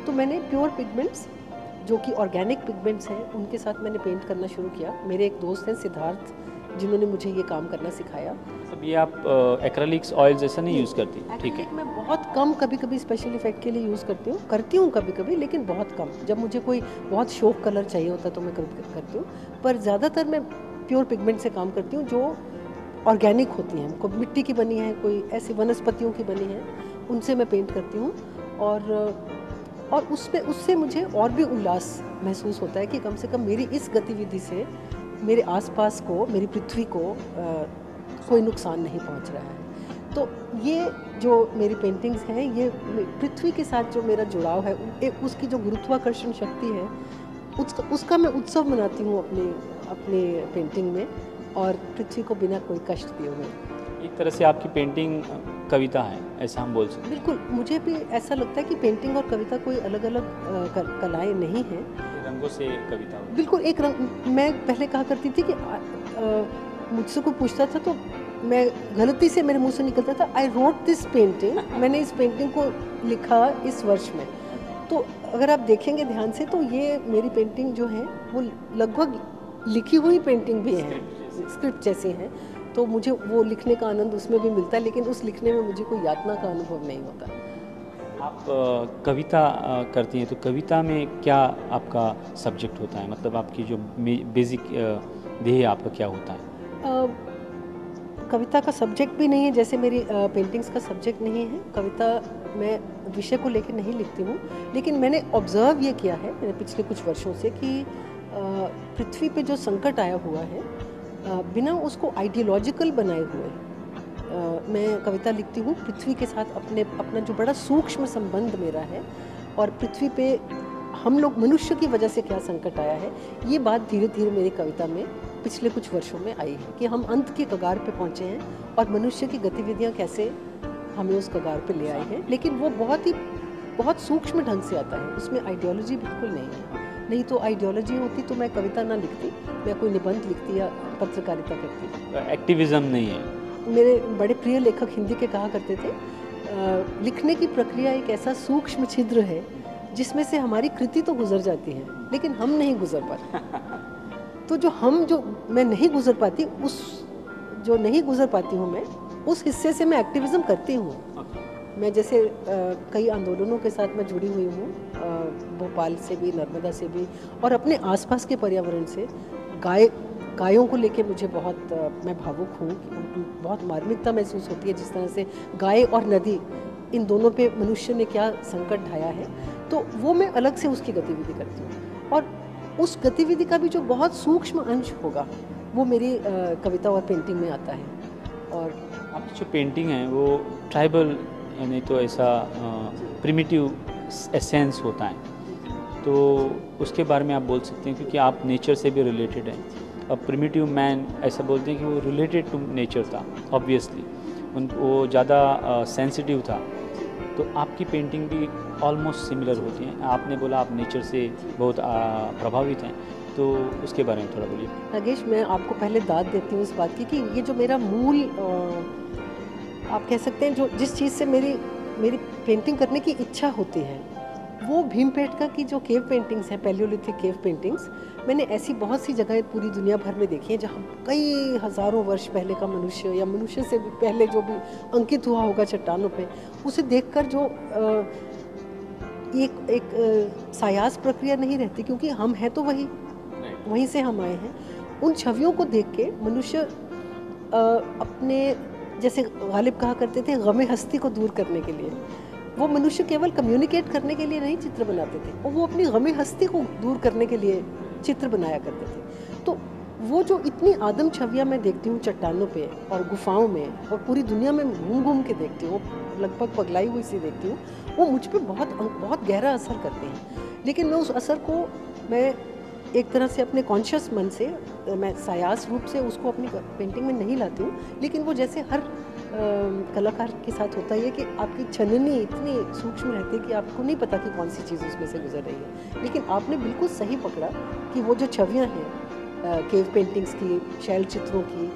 तो मैंने pure pigments जो कि ऑर्गेनिक पिगमेंट्स हैं उनके साथ मैंने पेंट करना शुरू किया। मेरे एक दोस्त हैं सिद्धार्थ, जिन्होंने मुझे ये काम करना सिखाया। मतलब ये आप एक्रेलिक्स ऑयल जैसा नहीं यूज़ करती? ठीक है। एक्रेलिक मैं बहुत कम कभी स्पेशल इफेक्ट के लिए यूज़ करती हूँ कभी लेकिन बहुत कम। जब मुझे कोई बहुत शौक कलर चाहिए होता है तो मैं कभी करती हूँ, पर ज़्यादातर मैं प्योर पिगमेंट से काम करती हूँ जो ऑर्गेनिक होती हैं, कोई मिट्टी की बनी है, कोई ऐसी वनस्पतियों की बनी है, उनसे मैं पेंट करती हूँ। और उससे मुझे और भी उल्लास महसूस होता है कि कम से कम मेरी इस गतिविधि से मेरे आसपास को, मेरी पृथ्वी को कोई नुकसान नहीं पहुंच रहा है। तो ये जो मेरी पेंटिंग्स हैं, ये पृथ्वी के साथ जो मेरा जुड़ाव है, उसकी जो गुरुत्वाकर्षण शक्ति है, उसका मैं उत्सव मनाती हूँ अपने पेंटिंग में, और पृथ्वी को बिना कोई कष्ट दिए हुए। एक तरह से आपकी पेंटिंग कविता है, ऐसा हम बोल सकते हैं। बिल्कुल, मुझे भी ऐसा लगता है कि पेंटिंग और कविता कोई अलग अलग कलाएँ नहीं हैं। रंगों से कविता। बिल्कुल एक रंग। मैं पहले कहा करती थी कि मुझसे कोई पूछता था तो मैं गलती से मेरे मुंह से निकलता था, आई रोट दिस पेंटिंग, मैंने इस पेंटिंग को लिखा इस वर्ष में। तो अगर आप देखेंगे ध्यान से तो ये मेरी पेंटिंग जो है वो लगभग लिखी हुई पेंटिंग भी है, स्क्रिप्ट जैसी हैं। तो मुझे वो लिखने का आनंद उसमें भी मिलता है, लेकिन उस लिखने में मुझे कोई यातना का अनुभव नहीं होता। आप कविता करती हैं तो कविता में क्या आपका सब्जेक्ट होता है? मतलब आपकी जो बेसिक ध्येय आपका क्या होता है? कविता का सब्जेक्ट भी नहीं है, जैसे मेरी पेंटिंग्स का सब्जेक्ट नहीं है। कविता मैं विषय को लेकर नहीं लिखती हूँ, लेकिन मैंने ऑब्ज़र्व ये किया है मैंने पिछले कुछ वर्षों से कि पृथ्वी पे जो संकट आया हुआ है, बिना उसको आइडियोलॉजिकल बनाए हुए मैं कविता लिखती हूँ। पृथ्वी के साथ अपना जो बड़ा सूक्ष्म संबंध मेरा है, और पृथ्वी पे हम लोग मनुष्य की वजह से क्या संकट आया है, ये बात धीरे धीरे मेरी कविता में पिछले कुछ वर्षों में आई है कि हम अंत के कगार पे पहुँचे हैं और मनुष्य की गतिविधियाँ कैसे हमें उस कगार पे ले आई हैं। लेकिन वो बहुत सूक्ष्म ढंग से आता है, उसमें आइडियोलॉजी बिल्कुल नहीं है। नहीं तो आइडियोलॉजी होती तो मैं कविता ना लिखती, मैं कोई निबंध लिखती या पत्रकारिता करती। एक्टिविज्म नहीं है। मेरे बड़े प्रिय लेखक हिंदी के कहा करते थे, लिखने की प्रक्रिया एक ऐसा सूक्ष्म छिद्र है जिसमें से हमारी कृति तो गुजर जाती है लेकिन हम नहीं गुजर पाते। तो जो मैं नहीं गुजर पाती, जो नहीं गुजर पाती हूँ मैं, उस हिस्से से मैं एक्टिविज्म करती हूँ। मैं जैसे कई आंदोलनों के साथ मैं जुड़ी हुई हूँ, भोपाल से भी, नर्मदा से भी, और अपने आसपास के पर्यावरण से। गायों को लेके मुझे मैं भावुक हूँ, बहुत मार्मिकता महसूस होती है जिस तरह से गाय और नदी, इन दोनों पे मनुष्य ने क्या संकट ढाया है। तो वो मैं अलग से उसकी गतिविधि करती हूँ, और उस गतिविधि का भी जो बहुत सूक्ष्म अंश होगा वो मेरी कविता और पेंटिंग में आता है। और आपकी जो पेंटिंग है वो ट्राइबल, यानी तो ऐसा प्रिमिटिव एसेंस होता है, तो उसके बारे में आप बोल सकते हैं, क्योंकि आप नेचर से भी रिलेटेड हैं। अब प्रिमिटिव मैन ऐसा बोलते हैं कि वो रिलेटेड टू नेचर था, ऑब्वियसली वो ज़्यादा सेंसिटिव था। तो आपकी पेंटिंग भी ऑलमोस्ट सिमिलर होती हैं। आपने बोला आप नेचर से बहुत प्रभावित हैं, तो उसके बारे में थोड़ा बोलिए। नागेश, मैं आपको पहले दाद देती हूँ इस बात की कि ये जो मेरा मूल आप कह सकते हैं, जो जिस चीज़ से मेरी पेंटिंग करने की इच्छा होती है, वो भीमपेटका की जो केव पेंटिंग्स हैं, पैलियोलिथिक केव पेंटिंग्स, मैंने ऐसी बहुत सी जगह पूरी दुनिया भर में देखी हैं जहाँ कई हज़ारों वर्ष पहले का मनुष्य या मनुष्य से भी पहले जो भी अंकित हुआ होगा चट्टानों पे, उसे देखकर जो एक सायास प्रक्रिया नहीं रहती, क्योंकि हम हैं तो वहीं से हम आए हैं। उन छवियों को देख के मनुष्य अपने, जैसे गालिब कहा करते थे, गमे हस्ती को दूर करने के लिए, वो मनुष्य केवल कम्युनिकेट करने के लिए नहीं चित्र बनाते थे, और वो अपनी गमे हस्ती को दूर करने के लिए चित्र बनाया करते थे। तो वो जो इतनी आदम छवियाँ मैं देखती हूँ चट्टानों पे और गुफाओं में, और पूरी दुनिया में घूम के देखती हूँ, लगभग पगलाई हुई सी देखती हूँ, वो मुझ पर बहुत गहरा असर करते हैं। लेकिन मैं उस असर को मैं एक तरह से अपने कॉन्शियस मन से, मैं सायास रूप से उसको अपनी पेंटिंग में नहीं लाती हूँ, लेकिन वो जैसे हर कलाकार के साथ होता है कि आपकी छननी इतनी सूक्ष्म रहती है कि आपको नहीं पता कि कौन सी चीज़ उसमें से गुजर रही है। लेकिन आपने बिल्कुल सही पकड़ा कि वो जो छवियाँ हैं केव पेंटिंग्स की, शैल चित्रों की,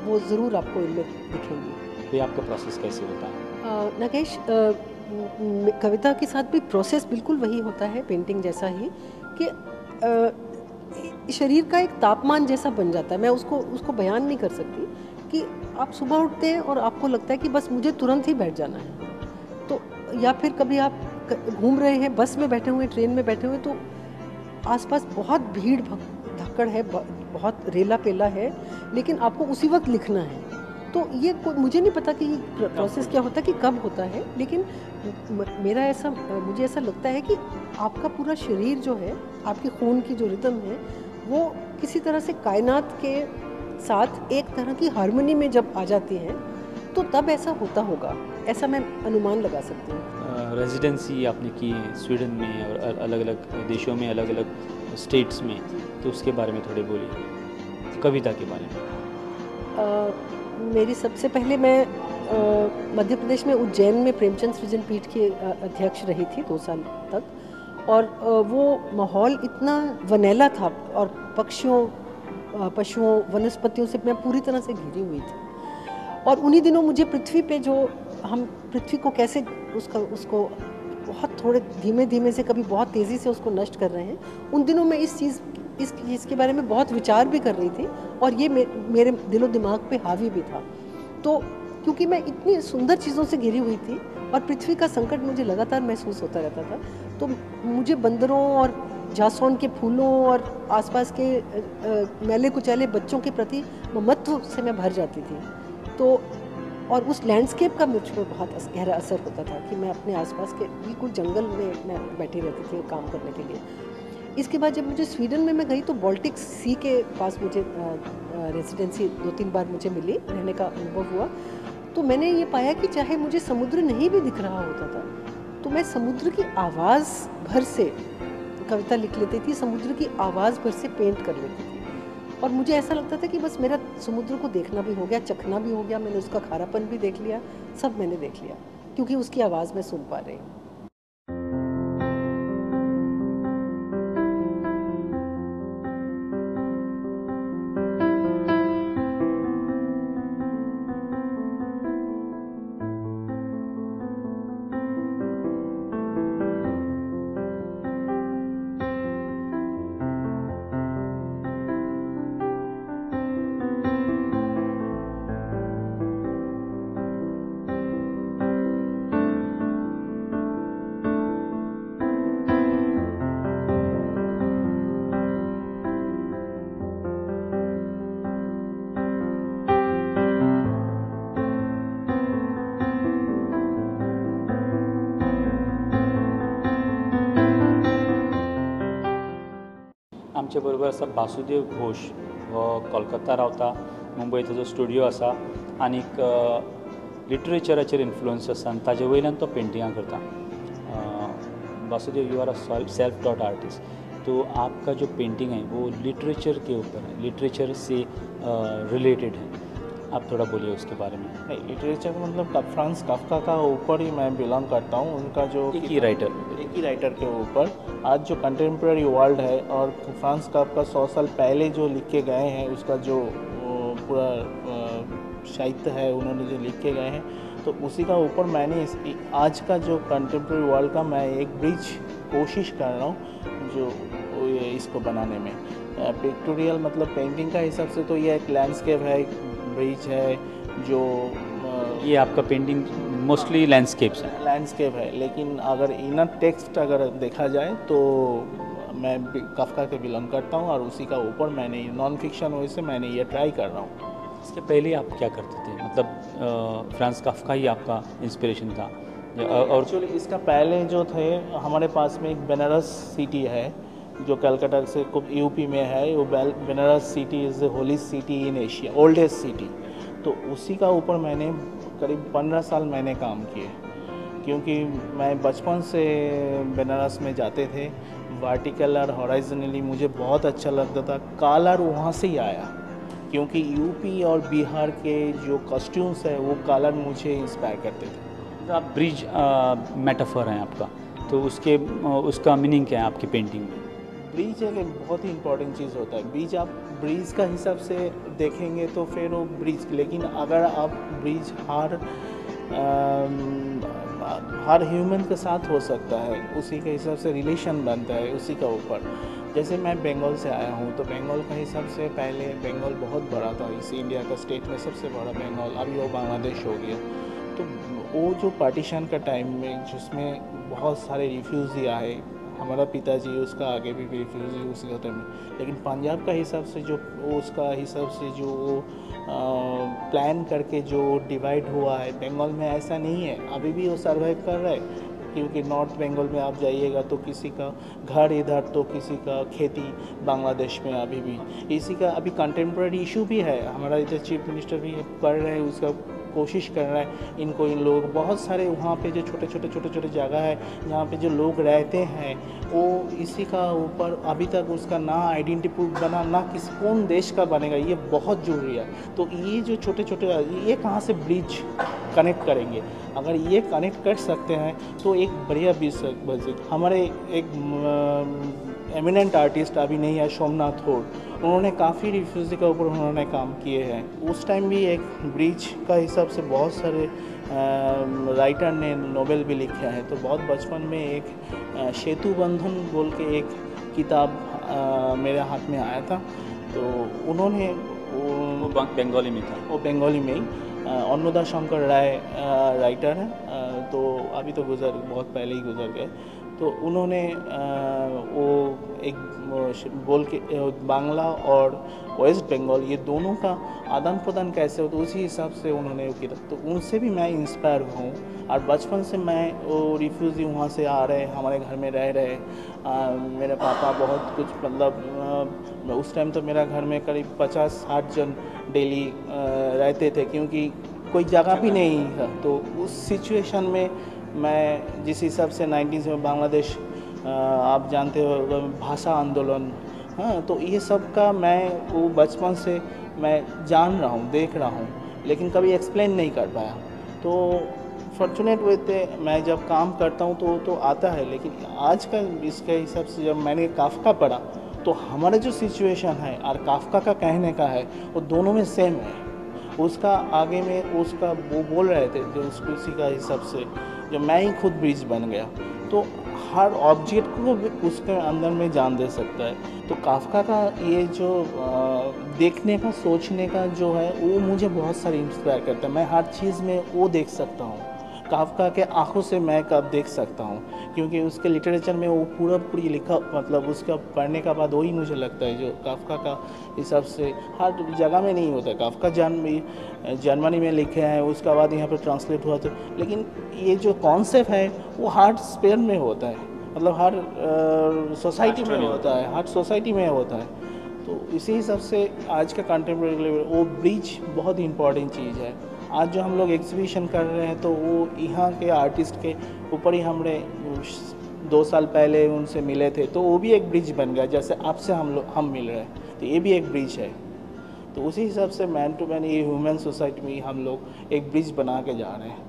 वो ज़रूर आपको इनमें दिखेंगी। ये आपका प्रोसेस कैसे होता है? नागेश, कविता के साथ भी प्रोसेस बिल्कुल वही होता है, पेंटिंग जैसा ही, कि शरीर का एक तापमान जैसा बन जाता है। मैं उसको बयान नहीं कर सकती कि आप सुबह उठते हैं और आपको लगता है कि बस मुझे तुरंत ही बैठ जाना है, तो या फिर कभी आप घूम रहे हैं, बस में बैठे हुए, ट्रेन में बैठे हुए, तो आसपास बहुत भीड़ धक्कड़ है, बहुत रेला पेला है, लेकिन आपको उसी वक्त लिखना है। तो ये मुझे नहीं पता कि प्रोसेस क्या होता है, कि कब होता है, लेकिन मुझे ऐसा लगता है कि आपका पूरा शरीर जो है, आपके खून की जो रिदम है, वो किसी तरह से कायनात के साथ एक तरह की हार्मनी में जब आ जाती है, तो तब ऐसा होता होगा, ऐसा मैं अनुमान लगा सकती हूँ। रेजिडेंसी आपने की है स्वीडन में और अलग अलग देशों में, अलग अलग स्टेट्स में, तो उसके बारे में थोड़े बोलिए, कविता के बारे में। मेरी सबसे पहले मैं मध्य प्रदेश में उज्जैन में प्रेमचंद सृजन पीठ की अध्यक्ष रही थी 2 साल तक, और वो माहौल इतना वनेला था, और पशुओं, वनस्पतियों से मैं पूरी तरह से घिरी हुई थी। और उन्हीं दिनों मुझे पृथ्वी पे हम पृथ्वी को कैसे उसको बहुत थोड़े धीमे धीमे से, कभी बहुत तेज़ी से उसको नष्ट कर रहे हैं, उन दिनों में इस चीज़ के बारे में बहुत विचार भी कर रही थी, और ये मेरे दिलो दिमाग पे हावी भी था। तो क्योंकि मैं इतनी सुंदर चीज़ों से घिरी हुई थी और पृथ्वी का संकट मुझे लगातार महसूस होता रहता था, तो मुझे बंदरों और जासौन के फूलों और आसपास के मैले कुचैले बच्चों के प्रति ममत्व से मैं भर जाती थी। तो और उस लैंडस्केप का मुझ पर बहुत गहरा असर होता था कि मैं अपने आसपास के बिल्कुल जंगल में मैं बैठी रहती थी काम करने के लिए। इसके बाद जब मुझे स्वीडन में मैं गई, तो बाल्टिक सी के पास मुझे रेजिडेंसी 2-3 बार मुझे मिली, रहने का अनुभव हुआ। तो मैंने ये पाया कि चाहे मुझे समुद्र नहीं भी दिख रहा होता था, तो मैं समुद्र की आवाज़ भर से कविता लिख लेती थी, समुद्र की आवाज़ भर से पेंट कर लेती थी। और मुझे ऐसा लगता था कि बस मेरा समुद्र को देखना भी हो गया, चखना भी हो गया, मैंने उसका खारापन भी देख लिया, सब मैंने देख लिया, क्योंकि उसकी आवाज़ मैं सुन पा रही हूँ। आमचे बरोबर आसा वासुदेव घोष, हो कोलकाता रावता, मुंबय ताजो स्टुडियो आसा, आनीक लिटरेचराचेर इन्फ्लुअन्स आसा आनी ताजे वयल्यान तो पेंटिंगां करता। Vasudev, you are a self taught artist, तो आपका जो पेंटिंग है वो लिटरेचर के ऊपर है, लिटरेचर से रिलेटेड है, आप थोड़ा बोलिए उसके बारे में। नहीं, लिटरेचर मतलब फ्रांस काफ्का का ऊपर ही मैं बिलोंग करता हूँ, उनका जो एक ही राइटर के ऊपर आज जो कंटेम्प्रेरी वर्ल्ड है, और फ्रांस काफ्का 100 साल पहले जो लिख के गए हैं, उसका जो पूरा साहित्य है उन्होंने जो लिख के गए हैं, तो उसी का ऊपर मैंने आज का जो कंटेम्प्रेरी वर्ल्ड का मैं एक ब्रिज कोशिश कर रहा हूँ जो इसको बनाने में। पिक्टोरियल मतलब पेंटिंग का हिसाब से तो ये एक लैंडस्केप है, एक ब्रिज है, जो ये आपका पेंटिंग मोस्टली लैंडस्केप्स है। लैंडस्केप है, लेकिन अगर इनर टेक्स्ट अगर देखा जाए तो मैं काफ्का के बिलोंग करता हूँ, और उसी का ऊपर मैंने नॉन फिक्शन वैसे मैंने ये ट्राई कर रहा हूँ। इसके पहले आप क्या करते थे, मतलब फ्रांस काफ्का ही आपका इंस्पिरेशन था? और एक्चुअली इसका पहले जो थे, हमारे पास में एक बनारस सिटी है जो कलकत्ता से खूब यूपी में है, वो Banaras city is the holiest city in Asia, oldest city. तो उसी का ऊपर मैंने करीब 15 साल मैंने काम किए, क्योंकि मैं बचपन से बनारस में जाते थे, वर्टिकल और हॉराइजनली मुझे बहुत अच्छा लगता था। कलर वहाँ से ही आया, क्योंकि यूपी और बिहार के जो कॉस्ट्यूम्स है वो कलर मुझे इंस्पायर करते थे। आप ब्रिज मेटाफर हैं आपका, तो उसका मीनिंग क्या है आपकी पेंटिंग में? ब्रिज एक बहुत ही इम्पोर्टेंट चीज़ होता है। ब्रिज आप ब्रिज का हिसाब से देखेंगे तो फिर वो ब्रिज, लेकिन अगर आप ब्रिज हर हर ह्यूमन के साथ हो सकता है, उसी के हिसाब से रिलेशन बनता है उसी का ऊपर। जैसे मैं बंगाल से आया हूँ, तो बंगाल का हिसाब से पहले बंगाल बहुत बड़ा था, इस इंडिया का स्टेट में सबसे बड़ा बंगाल, अभी वो बांग्लादेश हो गया। तो वो जो पार्टीशन का टाइम में जिसमें बहुत सारे रिफ्यूज़ी आए, हमारा पिताजी उसका आगे भी रिफ्यूज़ी उसी टाइम में, लेकिन पंजाब का हिसाब से जो उसका हिसाब से जो प्लान करके जो डिवाइड हुआ है, बंगाल में ऐसा नहीं है, अभी भी वो सर्वाइव कर रहा है। क्योंकि नॉर्थ बंगाल में आप जाइएगा तो किसी का घर इधर तो किसी का खेती बांग्लादेश में अभी भी, इसी का अभी कंटेम्प्रेरी इशू भी है। हमारा इधर चीफ मिनिस्टर भी कर रहे हैं, उसका कोशिश कर रहा है इनको, इन लोग बहुत सारे वहाँ पे जो छोटे छोटे जगह है जहाँ पे जो लोग रहते हैं, वो इसी का ऊपर अभी तक उसका ना आइडेंटिटी बना, ना किस कौन देश का बनेगा, ये बहुत ज़रूरी है। तो ये जो छोटे छोटे ये कहाँ से ब्रिज कनेक्ट करेंगे, अगर ये कनेक्ट कर सकते हैं तो एक बढ़िया ब्रिज। हमारे एक एमिनेंट आर्टिस्ट अभी नहीं है, सोमनाथ होड, उन्होंने काफ़ी रिफ्यूज़ी के ऊपर उन्होंने काम किए हैं। उस टाइम भी एक ब्रिज का हिसाब से बहुत सारे राइटर ने नोवेल भी लिखे हैं। तो बहुत बचपन में एक सेतु बंधन बोल के एक किताब मेरे हाथ में आया था, तो उन्होंने वो बंगाली में था, वो बंगाली में ही अन्नदा शंकर राय राइटर है, तो अभी तो बहुत पहले ही गुजर गए। तो उन्होंने वो एक बोल के बांग्ला और वेस्ट बंगाल ये दोनों का आदान प्रदान कैसे हो, तो उसी हिसाब से उन्होंने वो किया। तो उनसे भी मैं इंस्पायर हूँ, और बचपन से मैं वो रिफ्यूज़ी वहाँ से आ रहे, हमारे घर में रह रहे। मेरे पापा बहुत कुछ मतलब उस टाइम तो मेरा घर में करीब 50-60 जन डेली रहते थे, क्योंकि कोई जगह भी नहीं था। तो उस सिचुएशन में मैं जिस हिसाब से 90s में बांग्लादेश आप जानते हो भाषा आंदोलन, हाँ, तो ये सब का मैं वो बचपन से मैं जान रहा हूँ, देख रहा हूँ, लेकिन कभी एक्सप्लेन नहीं कर पाया। तो फॉर्चुनेट वे थे, मैं जब काम करता हूँ तो आता है। लेकिन आज का इसके हिसाब से जब मैंने काफ्का पढ़ा, तो हमारा जो सिचुएशन है और काफ्का का कहने का है, वो दोनों में सेम है। उसका आगे में उसका वो बोल रहे थे जो उसी का हिसाब से जो मैं ही खुद ब्रिज बन गया। तो हर ऑब्जेक्ट को उसके अंदर में जान दे सकता है। तो काफ्का का ये जो देखने का सोचने का जो है, वो मुझे बहुत सारी इंस्पायर करता है। मैं हर चीज़ में वो देख सकता हूँ, काफ्का के आंखों से मैं कब देख सकता हूँ, क्योंकि उसके लिटरेचर में वो पूरी लिखा, मतलब उसका पढ़ने का बाद वही मुझे लगता है जो काफ्का का हिसाब से हर जगह में नहीं होता है। काफ्का जर्मनी में लिखे हैं, उसका बाद यहाँ पर ट्रांसलेट हुआ, तो लेकिन ये जो कॉन्सेप्ट है वो हर स्पेयर में होता है, मतलब हर सोसाइटी में होता है, हर सोसाइटी में होता है। तो इसी हिसाब से आज का कंटेम्प्रेरी लेवल वो ब्रिज बहुत इंपॉर्टेंट चीज़ है। आज जो हम लोग एग्जीबिशन कर रहे हैं, तो वो यहाँ के आर्टिस्ट के ऊपर ही हमने 2 साल पहले उनसे मिले थे, तो वो भी एक ब्रिज बन गया, जैसे आपसे हम मिल रहे हैं, तो ये भी एक ब्रिज है। तो उसी हिसाब से मैन टू मैन ये ह्यूमन सोसाइटी में हम लोग एक ब्रिज बना के जा रहे हैं।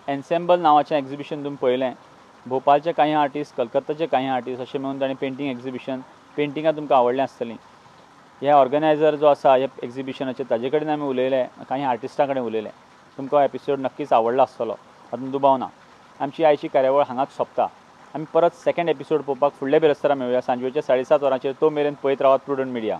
एन्सेम्बल नावाचें एक्झिबिशन तुमी पळयलें, भोपाळचे काही आर्टिस्ट, कलकत्ताचे काही आर्टिस्ट अशें मेळून ताणें पेंटींग एक्झिबिशन, पेंटिंगां तुमकां आवडलीं आसतलीं। ह्या ऑर्गनायझर जो आसा ह्या एक्झिबिशनाचे, ताजे कडेन आमी उलयले, काही आर्टिस्टां कडेन उलयले। तुमकां हो एपिसोड नक्कीच आवडलो आसतलो, हातूंत दुबाव ना। आमची आयची कार्यावळ हांगाच सोंपता। आमी परत सेकंड एपिसोड पळोवपाक फुडल्या बिरेस्तारा मेळुया सांजवेच्या 7:30 वरांचेर। तो मेरेन पळयत रावात प्रुडंट मिडिया।